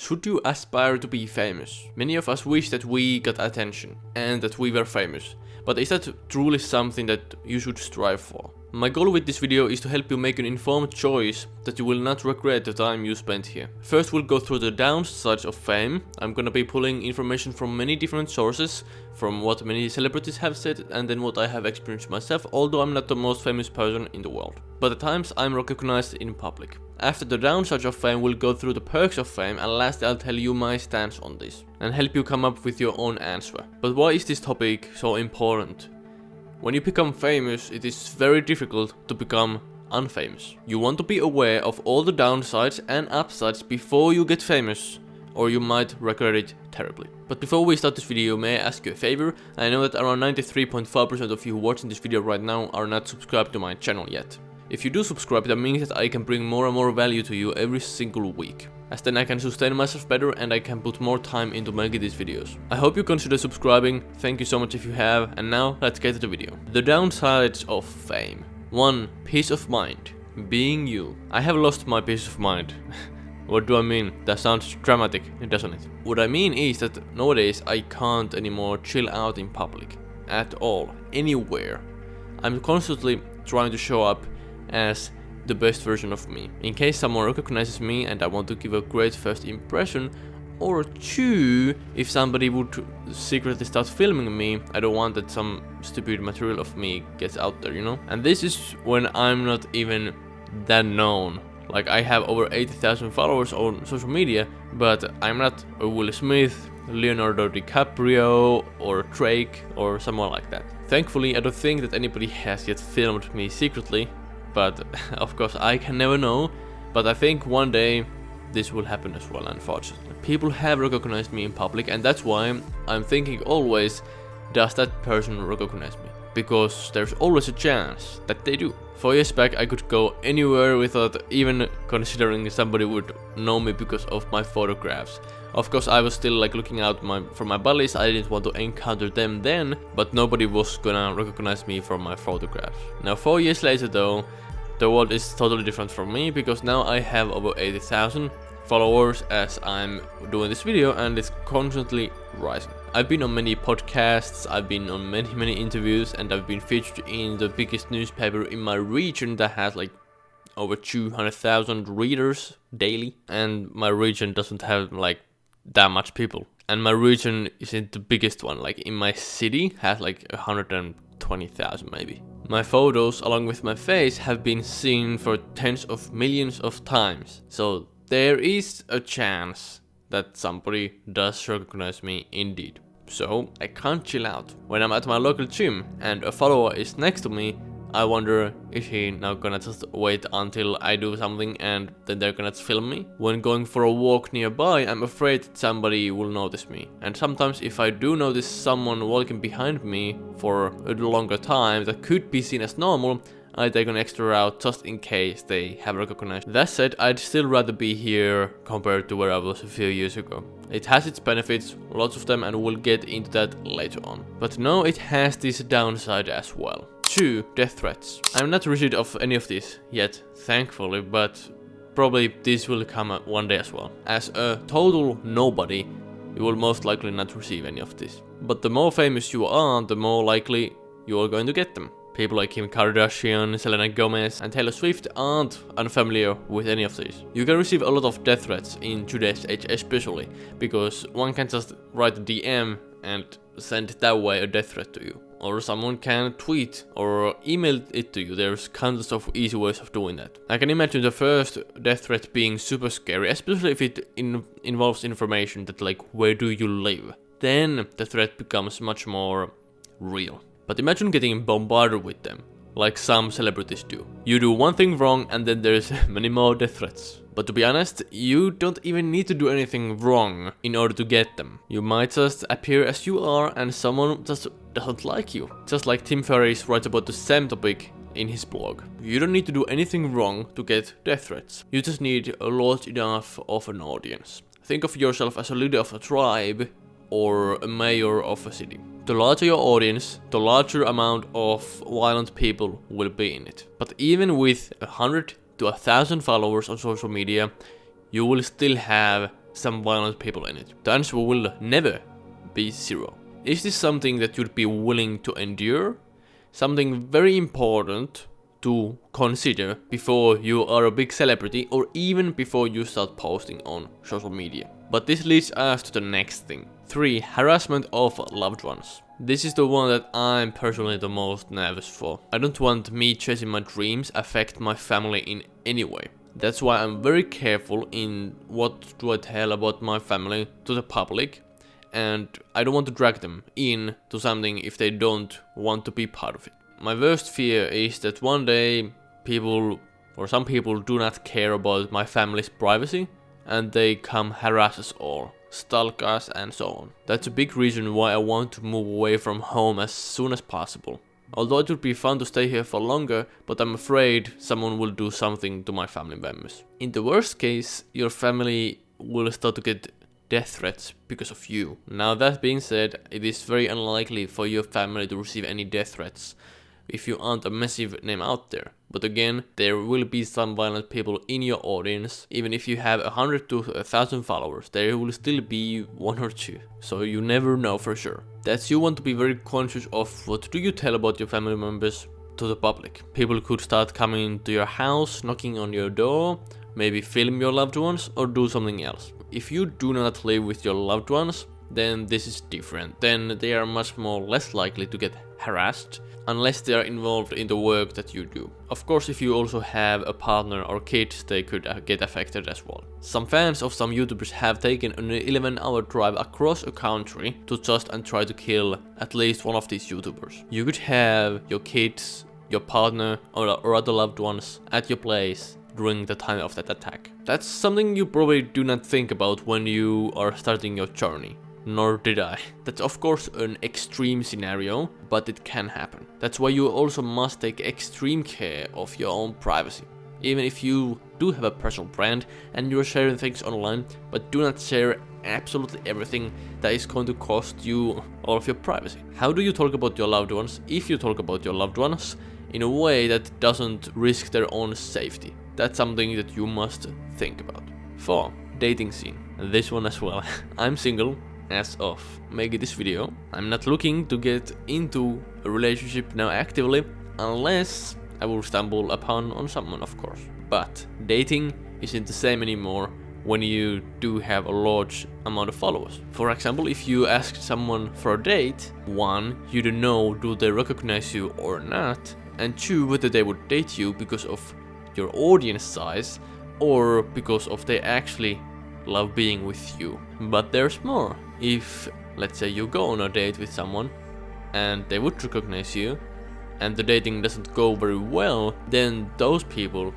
Should you aspire to be famous? Many of us wish that we got attention and that we were famous, but is that truly something that you should strive for? My goal with this video is to help you make an informed choice that you will not regret the time you spent here. First we'll go through the downsides of fame. I'm gonna be pulling information from many different sources, from what many celebrities have said and then what I have experienced myself, although I'm not the most famous person in the world. But at times I'm recognized in public. After the downsides of fame, we'll go through the perks of fame, and lastly I'll tell you my stance on this and help you come up with your own answer. But why is this topic so important? When you become famous, it is very difficult to become unfamous. You want to be aware of all the downsides and upsides before you get famous, or you might regret it terribly. But before we start this video, may I ask you a favor? I know that around 93.5% of you watching this video right now are not subscribed to my channel yet. If you do subscribe, that means that I can bring more and more value to you every single week, as then I can sustain myself better and I can put more time into making these videos. I hope you consider subscribing, thank you so much if you have, and now let's get to the video. The downsides of fame. 1. Peace of mind. Being you. I have lost my peace of mind. What do I mean? That sounds dramatic, doesn't it? What I mean is that nowadays I can't anymore chill out in public. At all. Anywhere. I'm constantly trying to show up as the best version of me, in case someone recognizes me and I want to give a great first impression, or 2, if somebody would secretly start filming me, I don't want that some stupid material of me gets out there, you know? And this is when I'm not even that known. Like, I have over 80,000 followers on social media, but I'm not a Will Smith, Leonardo DiCaprio, or Drake, or someone like that. Thankfully, I don't think that anybody has yet filmed me secretly, but of course I can never know. But I think one day this will happen as well, unfortunately. People have recognized me in public, and that's why I'm thinking always, does that person recognize me? Because there's always a chance that they do. 4 years back I could go anywhere without even considering somebody would know me because of my photographs. Of course I was still like looking out for my buddies, I didn't want to encounter them then, but nobody was gonna recognize me from my photographs. Now 4 years later though, the world is totally different from me, because now I have over 80,000 followers as I'm doing this video, and it's constantly rising. I've been on many podcasts, I've been on many interviews, and I've been featured in the biggest newspaper in my region that has like over 200,000 readers daily, and my region doesn't have like that much people. And my region isn't the biggest one, like in my city has like 120,000 maybe. My photos along with my face have been seen for tens of millions of times, so there is a chance that somebody does recognize me indeed. So I can't chill out. When I'm at my local gym and a follower is next to me, I wonder, is he now gonna just wait until I do something and then they're gonna film me? When going for a walk nearby, I'm afraid that somebody will notice me. And sometimes if I do notice someone walking behind me for a longer time that could be seen as normal, I take an extra route just in case they have recognized. That said, I'd still rather be here compared to where I was a few years ago. It has its benefits, lots of them, and we'll get into that later on. But no, it has this downside as well. 2. Death threats. I'm not received of any of this yet, thankfully, but probably this will come one day as well. As a total nobody, you will most likely not receive any of this. But the more famous you are, the more likely you are going to get them. People like Kim Kardashian, Selena Gomez and Taylor Swift aren't unfamiliar with any of these. You can receive a lot of death threats in today's age especially, because one can just write a DM and send that way a death threat to you. Or someone can tweet or email it to you. There's countless of easy ways of doing that. I can imagine the first death threat being super scary, especially if it involves information that like, where do you live? Then the threat becomes much more real. But imagine getting bombarded with them, like some celebrities do. You do one thing wrong and then there's many more death threats. But to be honest, you don't even need to do anything wrong in order to get them. You might just appear as you are and someone just doesn't like you. Just like Tim Ferriss writes about the same topic in his blog. You don't need to do anything wrong to get death threats. You just need a large enough of an audience. Think of yourself as a leader of a tribe or a mayor of a city. The larger your audience, the larger amount of violent people will be in it. But even with 100 to 1,000 followers on social media, you will still have some violent people in it? The answer will never be 0. Is this something that you'd be willing to endure? Something very important to consider before you are a big celebrity or even before you start posting on social media. But this leads us to the next thing. 3. Harassment of loved ones. This is the one that I'm personally the most nervous for. I don't want me chasing my dreams affect my family in any way. That's why I'm very careful in what do I tell about my family to the public, and I don't want to drag them in to something if they don't want to be part of it. My worst fear is that one day some people do not care about my family's privacy and they come harass us all, stalk us and so on. That's a big reason why I want to move away from home as soon as possible. Although it would be fun to stay here for longer, but I'm afraid someone will do something to my family members. In the worst case, your family will start to get death threats because of you. Now that being said, it is very unlikely for your family to receive any death threats if you aren't a massive name out there. But again, there will be some violent people in your audience. Even if you have 100 to 1,000 followers, there will still be 1 or 2. So you never know for sure. That's you want to be very conscious of what do you tell about your family members to the public. People could start coming to your house, knocking on your door, maybe film your loved ones or do something else. If you do not live with your loved ones, then this is different. Then they are much more less likely to get harassed unless they are involved in the work that you do. Of course, if you also have a partner or kids, they could get affected as well. Some fans of some YouTubers have taken an 11-hour drive across a country to just and try to kill at least one of these YouTubers. You could have your kids, your partner or other loved ones at your place during the time of that attack. That's something you probably do not think about when you are starting your journey. Nor did I. That's of course an extreme scenario, but it can happen. That's why you also must take extreme care of your own privacy. Even if you do have a personal brand and you're sharing things online, but do not share absolutely everything that is going to cost you all of your privacy. How do you talk about your loved ones, if you talk about your loved ones, in a way that doesn't risk their own safety? That's something that you must think about. 4. Dating scene. This one as well. I'm single as of making this video. I'm not looking to get into a relationship now actively, unless I will stumble upon on someone, of course. But dating isn't the same anymore when you do have a large amount of followers. For example, if you ask someone for a date, 1, you don't know do they recognize you or not, and 2, whether they would date you because of your audience size or because of they actually love being with you. But there's more. If, let's say, you go on a date with someone and they would recognize you and the dating doesn't go very well, then those people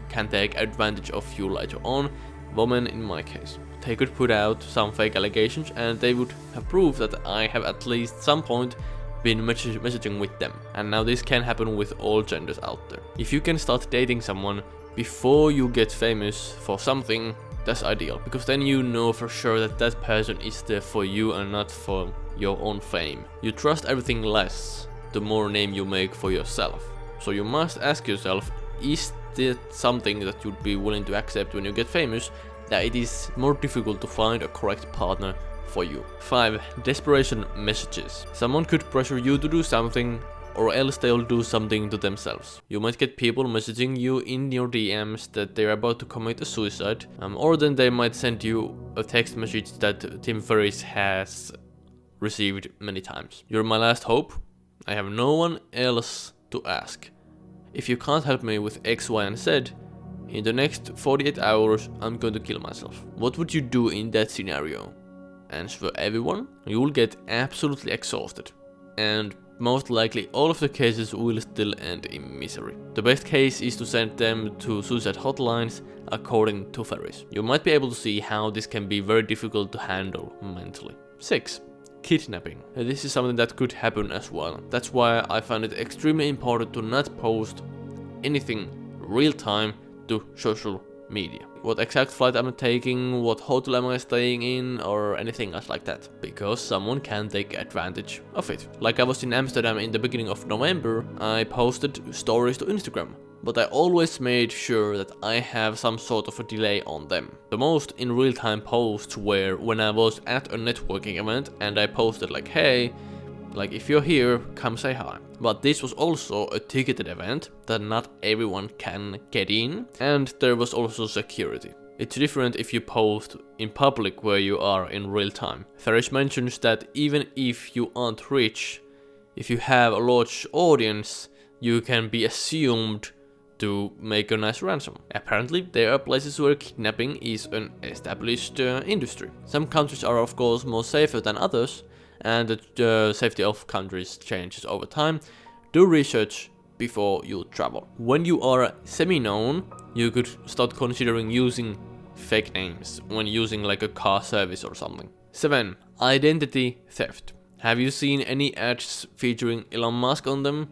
can take advantage of you later on. Women in my case. They could put out some fake allegations and they would have proof that I have at least some point been messaging with them. And now this can happen with all genders out there. If you can start dating someone before you get famous for something, that's ideal, because then you know for sure that that person is there for you and not for your own fame. You trust everything less the more name you make for yourself. So you must ask yourself, is that something that you'd be willing to accept when you get famous, that it is more difficult to find a correct partner for you. 5. Desperation messages. Someone could pressure you to do something, or else they'll do something to themselves. You might get people messaging you in your DMs that they're about to commit a suicide, or then they might send you a text message that Tim Ferriss has received many times. You're my last hope. I have no one else to ask. If you can't help me with X, Y, and Z, in the next 48 hours I'm going to kill myself. What would you do in that scenario? Answer everyone. You will get absolutely exhausted. And most likely all of the cases will still end in misery. The best case is to send them to suicide hotlines, according to Ferriss. You might be able to see how this can be very difficult to handle mentally. 6. Kidnapping. This is something that could happen as well. That's why I find it extremely important to not post anything real time to social media. What exact flight I'm taking, what hotel am I staying in, or anything else like that. Because someone can take advantage of it. Like I was in Amsterdam in the beginning of November, I posted stories to Instagram. but I always made sure that I have some sort of a delay on them. The most in real-time posts were when I was at a networking event and I posted like, hey, like if you're here, come say hi. But this was also a ticketed event that not everyone can get in, and there was also security. It's different if you post in public where you are in real time. Ferriss mentions that even if you aren't rich, if you have a large audience, you can be assumed to make a nice ransom. Apparently, there are places where kidnapping is an established industry. Some countries are of course more safer than others, and the safety of countries changes over time. Do research before you travel. When you are semi-known, you could start considering using fake names when using like a car service or something. 7. Identity theft. Have you seen any ads featuring Elon Musk on them?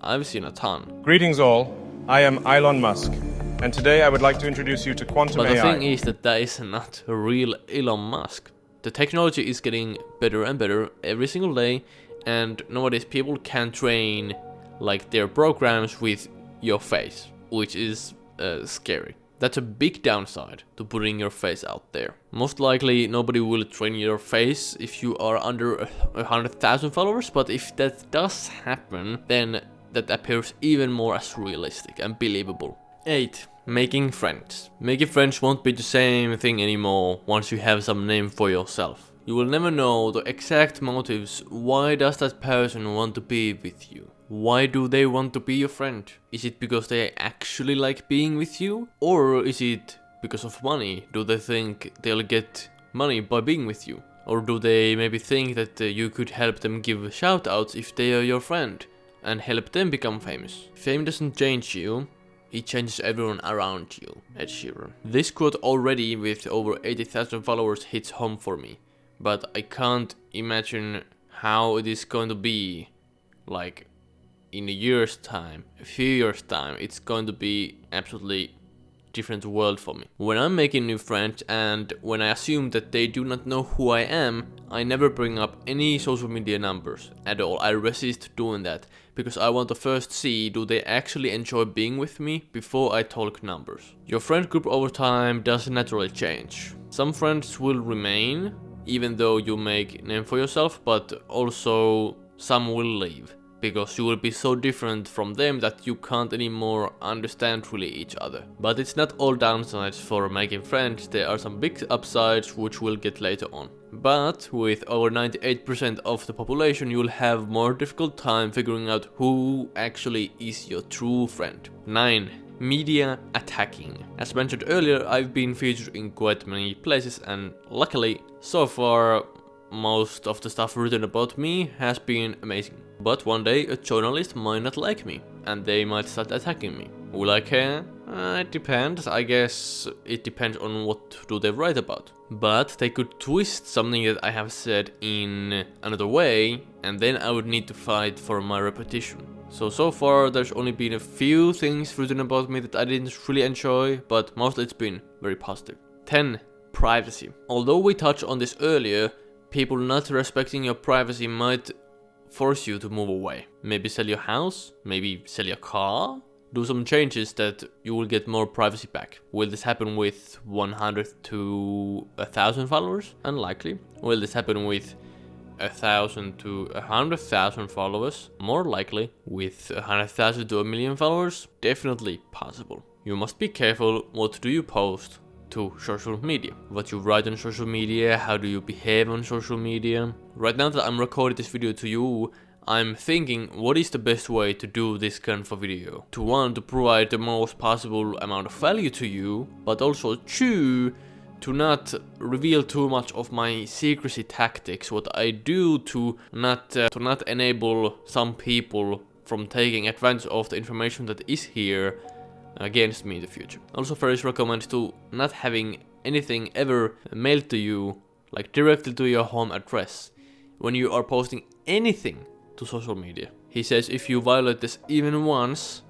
I've seen a ton. Greetings all, I am Elon Musk, and today I would like to introduce you to quantum AI. But the thing is that is not a real Elon Musk. The technology is getting better and better every single day, and nowadays people can train like their programs with your face, which is scary. That's a big downside to putting your face out there. Most likely nobody will train your face if you are under 100,000 followers, but if that does happen, then that appears even more as realistic and believable. 8. Making friends. Making friends won't be the same thing anymore once you have some name for yourself. You will never know the exact motives. Why does that person want to be with you? Why do they want to be your friend? Is it because they actually like being with you? Or is it because of money? Do they think they'll get money by being with you? Or do they maybe think that you could help them give shoutouts if they are your friend and help them become famous? Fame doesn't change you. It changes everyone around you. Ed Sheeran. This quote already with over 80,000 followers hits home for me. But I can't imagine how it is going to be like in a year's time, a few years time. It's going to be absolutely different world for me. When I'm making new friends and when I assume that they do not know who I am, I never bring up any social media numbers at all. I resist doing that because I want to first see do they actually enjoy being with me before I talk numbers. Your friend group over time does naturally change. Some friends will remain even though you make a name for yourself, but also some will leave because you will be so different from them that you can't anymore understand really each other. But it's not all downsides for making friends, there are some big upsides which we'll get later on. But with over 98% of the population, you'll have more difficult time figuring out who actually is your true friend. 9. Media attacking. As mentioned earlier, I've been featured in quite many places and luckily, so far, most of the stuff written about me has been amazing. But one day a journalist might not like me and they might start attacking me. Will I care? It depends. I guess it depends on what do they write about. But they could twist something that I have said in another way and then I would need to fight for my reputation. So far there's only been a few things written about me that I didn't really enjoy, but mostly it's been very positive. 10. Privacy. Although we touched on this earlier, people not respecting your privacy might force you to move away. Maybe sell your house, maybe sell your car, do some changes that you will get more privacy back. Will this happen with 100 to 1,000 followers? Unlikely. Will this happen with 1,000 to 100,000 followers? More likely. With 100,000 to 1,000,000 followers? Definitely possible. You must be careful what do you post to social media. What you write on social media, how do you behave on social media. Right now that I'm recording this video to you, I'm thinking what is the best way to do this kind of a video. To one, to provide the most possible amount of value to you, but also two, to not reveal too much of my secrecy tactics, what I do to not enable some people from taking advantage of the information that is here against me in the future. Also, Ferriss recommends to not having anything ever mailed to you, like directly to your home address, when you are posting anything to social media. He says if you violate this even once,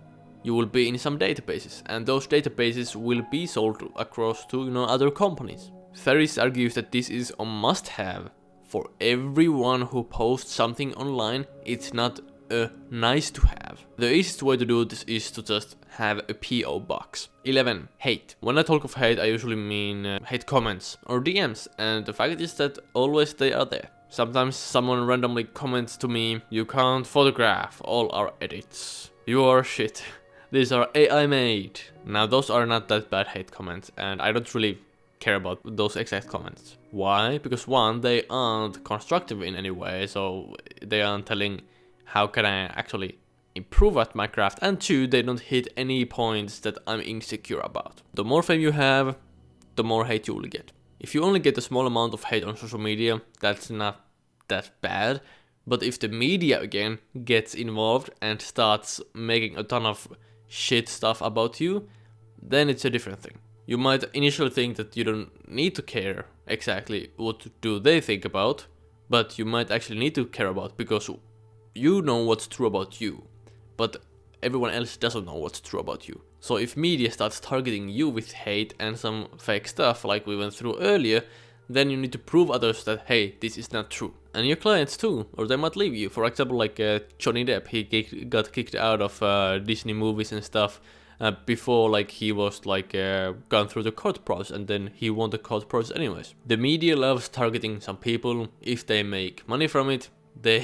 you will be in some databases, and those databases will be sold across to other companies. Ferriss argues that this is a must-have for everyone who posts something online. It's not a nice to have. The easiest way to do this is to just have a PO box. 11. Hate. When I talk of hate, I usually mean hate comments or DMs, and the fact is that always they are there. Sometimes someone randomly comments to me, "You can't photograph all our edits. You are shit. These are AI made." Now those are not that bad hate comments, and I don't really care about those exact comments. Why? Because one, they aren't constructive in any way, so they aren't telling how can I actually improve at my craft, and two, they don't hit any points that I'm insecure about. The more fame you have, the more hate you will get. If you only get a small amount of hate on social media, that's not that bad, but if the media again gets involved and starts making a ton of shit stuff about you, then it's a different thing. You might initially think that you don't need to care exactly what do they think about, but you might actually need to care about because you know what's true about you, but everyone else doesn't know what's true about you. So if media starts targeting you with hate and some fake stuff like we went through earlier, then you need to prove others that, hey, this is not true. And your clients too, or they might leave you. For example, like Johnny Depp, he got kicked out of Disney movies and stuff before like he was like gone through the court process, and then he won the court process anyways. The media loves targeting some people. If they make money from it, they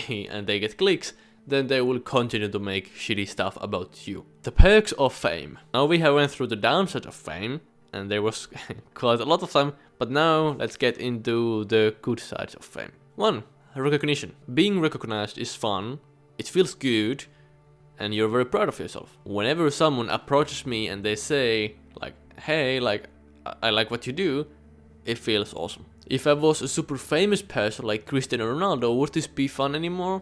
get clicks, then they will continue to make shitty stuff about you. The perks of fame. Now we have went through the downside of fame, and there was quite a lot of them, but now let's get into the good sides of fame. 1. Recognition. Being recognized is fun, it feels good, and you're very proud of yourself. Whenever someone approaches me and they say, like, hey, like, I like what you do, it feels awesome. If I was a super famous person like Cristiano Ronaldo, would this be fun anymore?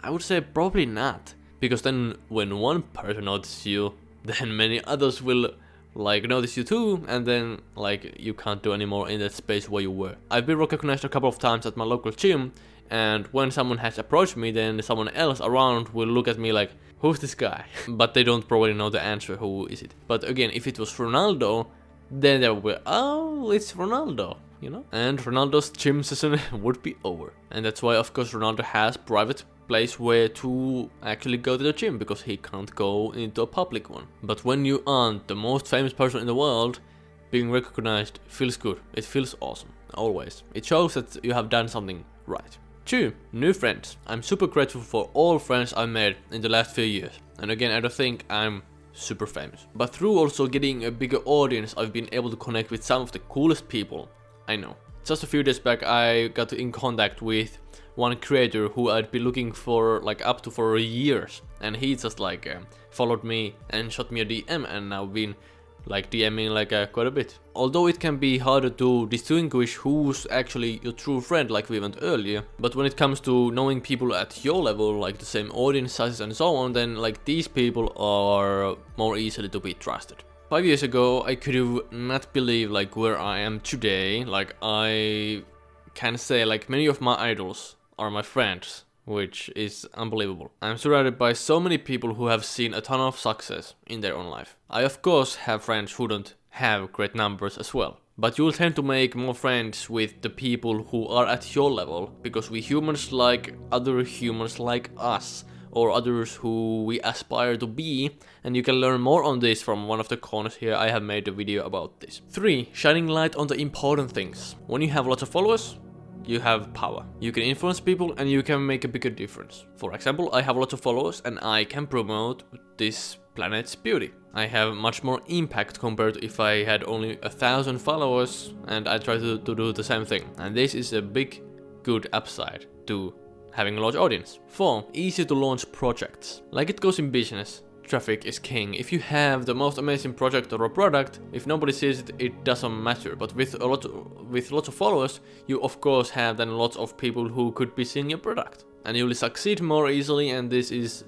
I would say probably not. Because then when one person notices you, then many others will like notice you too, and then like you can't do anymore in that space where you were. I've been recognized a couple of times at my local gym, and when someone has approached me, then someone else around will look at me like, who's this guy? But they don't probably know the answer, who is it? But again, if it was Ronaldo, then they will be, oh, it's Ronaldo, you know? And Ronaldo's gym season would be over. And that's why, of course, Ronaldo has private place where to actually go to the gym, because he can't go into a public one. But when you aren't the most famous person in the world, being recognized feels good. It feels awesome, always. It shows that you have done something right. 2. New friends. I'm super grateful for all friends I made in the last few years. And again, I don't think I'm super famous. But through also getting a bigger audience, I've been able to connect with some of the coolest people I know. Just a few days back, I got in contact with one creator who I'd been looking for like up to for years, and he just like followed me and shot me a DM, and now been like DMing like quite a bit. Although it can be harder to distinguish who's actually your true friend like we went earlier, but when it comes to knowing people at your level, like the same audience sizes and so on, then like these people are more easily to be trusted. 5 years ago, I could have not believed like where I am today. Like I can say like many of my idols are my friends, which is unbelievable. I'm surrounded by so many people who have seen a ton of success in their own life. I of course have friends who don't have great numbers as well, but you'll tend to make more friends with the people who are at your level, because we humans like other humans like us, or others who we aspire to be, and you can learn more on this from one of the corners here. I have made a video about this. 3. Shining light on the important things. When you have lots of followers, you have power. You can influence people and you can make a bigger difference. For example, I have lots of followers and I can promote this planet's beauty. I have much more impact compared to if I had only 1,000 followers and I try to do the same thing. And this is a big good upside to having a large audience. 4. Easy to launch projects. Like it goes in business, traffic is king. If you have the most amazing project or a product, if nobody sees it, it doesn't matter. But with lots of followers, you of course have then lots of people who could be seeing your product, and you will succeed more easily, and this is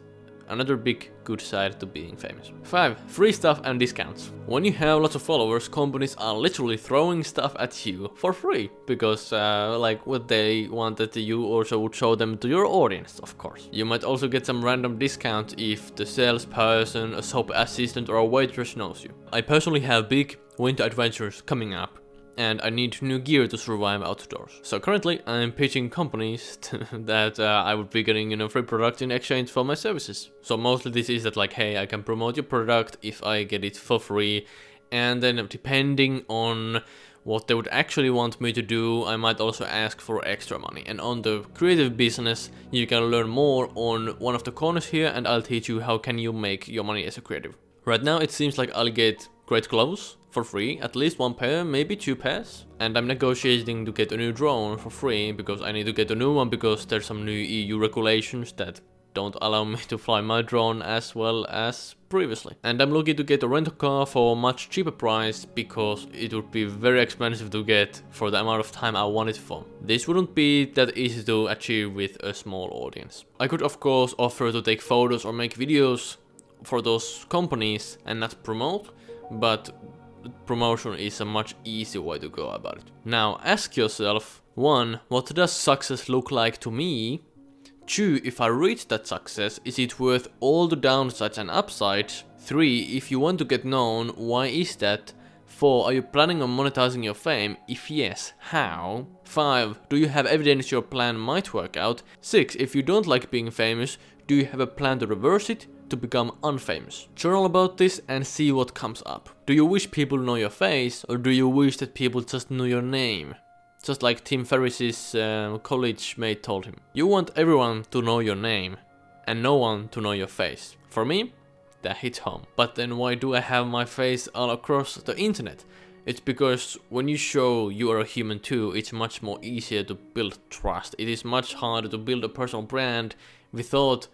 another big good side to being famous. 5. Free stuff and discounts. When you have lots of followers, companies are literally throwing stuff at you for free, because like what they wanted, you also would show them to your audience, of course. You might also get some random discount if the salesperson, a shop assistant or a waitress knows you. I personally have big winter adventures coming up and I need new gear to survive outdoors. So currently I'm pitching companies that I would be getting free product in exchange for my services. So mostly this is that like, hey, I can promote your product if I get it for free, and then depending on what they would actually want me to do, I might also ask for extra money. And on the creative business, you can learn more on one of the corners here, and I'll teach you how can you make your money as a creative. Right now it seems like I'll get great clothes for free, at least 1 pair, maybe 2 pairs. And I'm negotiating to get a new drone for free, because I need to get a new one because there's some new EU regulations that don't allow me to fly my drone as well as previously. And I'm looking to get a rental car for a much cheaper price, because it would be very expensive to get for the amount of time I want it for. This wouldn't be that easy to achieve with a small audience. I could of course offer to take photos or make videos for those companies and not promote, but promotion is a much easier way to go about it. Now ask yourself, 1, what does success look like to me? 2, if I reach that success, is it worth all the downsides and upsides? 3, if you want to get known, why is that? 4, are you planning on monetizing your fame? If yes, how? 5, do you have evidence your plan might work out? 6, if you don't like being famous, do you have a plan to reverse it, to become unfamous? Journal about this and see what comes up. Do you wish people know your face, or do you wish that people just know your name? Just like Tim Ferriss's college mate told him. You want everyone to know your name, and no one to know your face. For me, that hits home. But then why do I have my face all across the internet? It's because when you show you are a human too, it's much more easier to build trust. It is much harder to build a personal brand without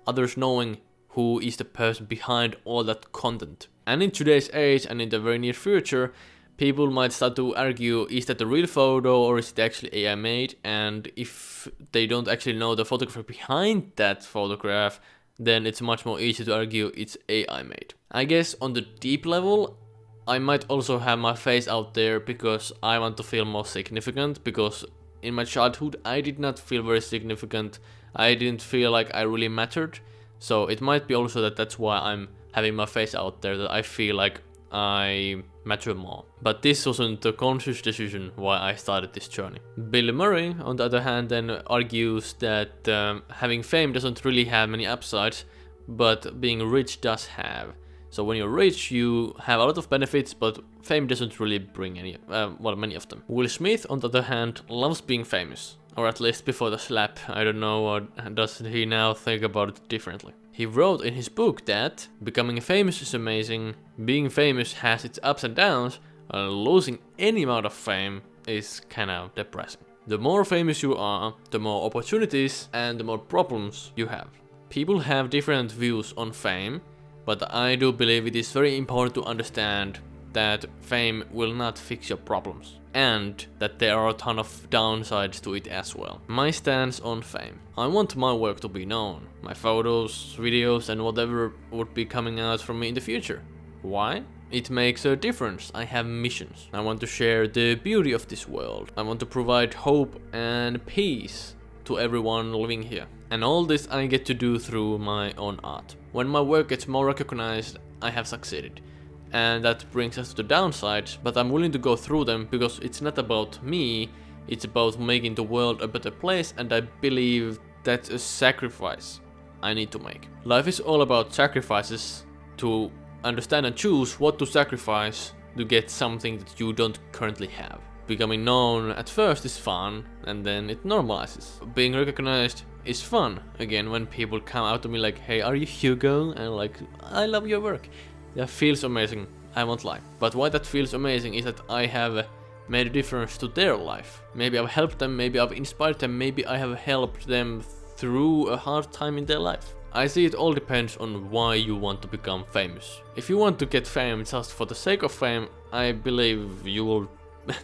others knowing who is the person behind all that content. And in today's age and in the very near future, people might start to argue, is that a real photo or is it actually AI made? And if they don't actually know the photographer behind that photograph, then it's much more easy to argue it's AI made. I guess on the deep level, I might also have my face out there because I want to feel more significant, because in my childhood I did not feel very significant. I didn't feel like I really mattered. So it might be also that that's why I'm having my face out there, that I feel like I matter more. But this wasn't a conscious decision why I started this journey. Billy Murray, on the other hand, then argues that having fame doesn't really have many upsides, but being rich does have. So when you're rich, you have a lot of benefits, but fame doesn't really bring any, many of them. Will Smith, on the other hand, loves being famous. Or at least before the slap. I don't know, or does he now think about it differently? He wrote in his book that becoming famous is amazing, being famous has its ups and downs, losing any amount of fame is kinda depressing. The more famous you are, the more opportunities and the more problems you have. People have different views on fame, but I do believe it is very important to understand that fame will not fix your problems, and that there are a ton of downsides to it as well. My stance on fame. I want my work to be known, my photos, videos and whatever would be coming out from me in the future. Why? It makes a difference. I have missions. I want to share the beauty of this world. I want to provide hope and peace to everyone living here. And all this I get to do through my own art. When my work gets more recognized, I have succeeded. And that brings us to the downsides, but I'm willing to go through them because it's not about me, it's about making the world a better place, and I believe that's a sacrifice I need to make. Life is all about sacrifices, to understand and choose what to sacrifice to get something that you don't currently have. Becoming known at first is fun, and then it normalizes. Being recognized is fun, again, when people come out to me like, hey, are you Hugo? And like, I love your work. That feels amazing, I won't lie. But why that feels amazing is that I have made a difference to their life. Maybe I've helped them, maybe I've inspired them, maybe I have helped them through a hard time in their life. I see it all depends on why you want to become famous. If you want to get fame just for the sake of fame, I believe you will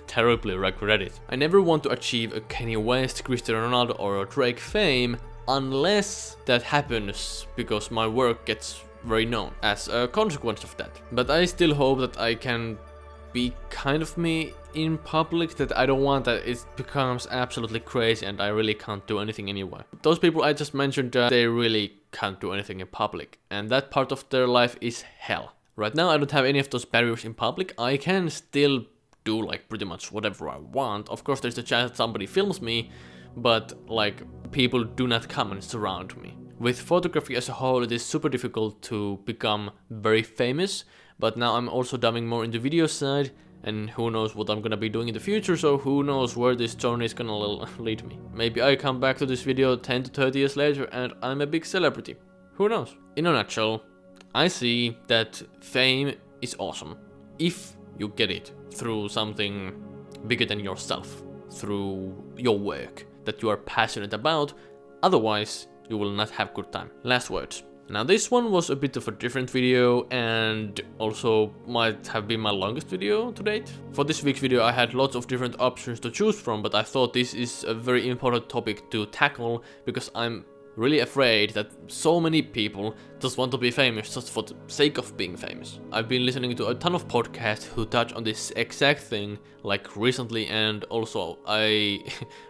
terribly regret it. I never want to achieve a Kanye West, Cristiano Ronaldo or a Drake fame unless that happens because my work gets very known as a consequence of that. But I still hope that I can be kind of me in public, that I don't want that it becomes absolutely crazy and I really can't do anything anyway. Those people I just mentioned, they really can't do anything in public, and that part of their life is hell. Right now I don't have any of those barriers in public. I can still do like pretty much whatever I want. Of course there's a chance that somebody films me, but like people do not come and surround me. With photography as a whole, it is super difficult to become very famous, but now I'm also diving more into video side, and who knows what I'm gonna be doing in the future, so who knows where this journey is gonna lead me. Maybe I come back to this video 10 to 30 years later and I'm a big celebrity. Who knows? In a nutshell, I see that fame is awesome if you get it through something bigger than yourself, through your work that you are passionate about. Otherwise, you will not have good time. Last words. Now this one was a bit of a different video and also might have been my longest video to date. For this week's video I had lots of different options to choose from, but I thought this is a very important topic to tackle because I'm really afraid that so many people just want to be famous just for the sake of being famous. I've been listening to a ton of podcasts who touch on this exact thing like recently, and also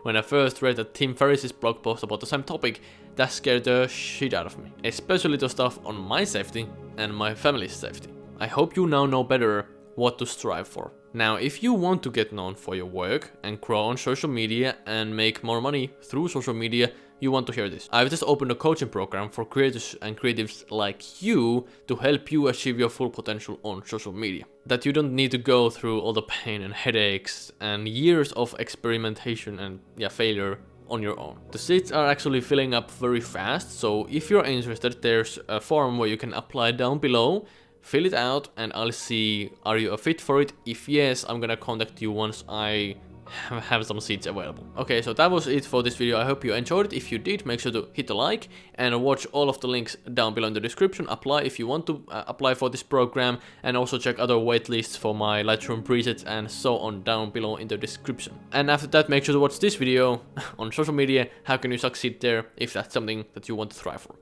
when I first read that Tim Ferriss's blog post about the same topic, that scared the shit out of me. Especially the stuff on my safety and my family's safety. I hope you now know better what to strive for. Now, if you want to get known for your work and grow on social media and make more money through social media, you want to hear this. I've just opened a coaching program for creators and creatives like you to help you achieve your full potential on social media. That you don't need to go through all the pain and headaches and years of experimentation and failure on your own. The seats are actually filling up very fast, so if you're interested, there's a form where you can apply down below. Fill it out and I'll see, are you a fit for it? If yes, I'm gonna contact you once I have some seats available. Okay, so that was it for this video. I hope you enjoyed it. If you did, make sure to hit the like and watch all of the links down below in the description. Apply if you want to apply for this program, and also check other waitlists for my Lightroom presets and so on down below in the description. And after that, make sure to watch this video on social media. How can you succeed there if that's something that you want to try for?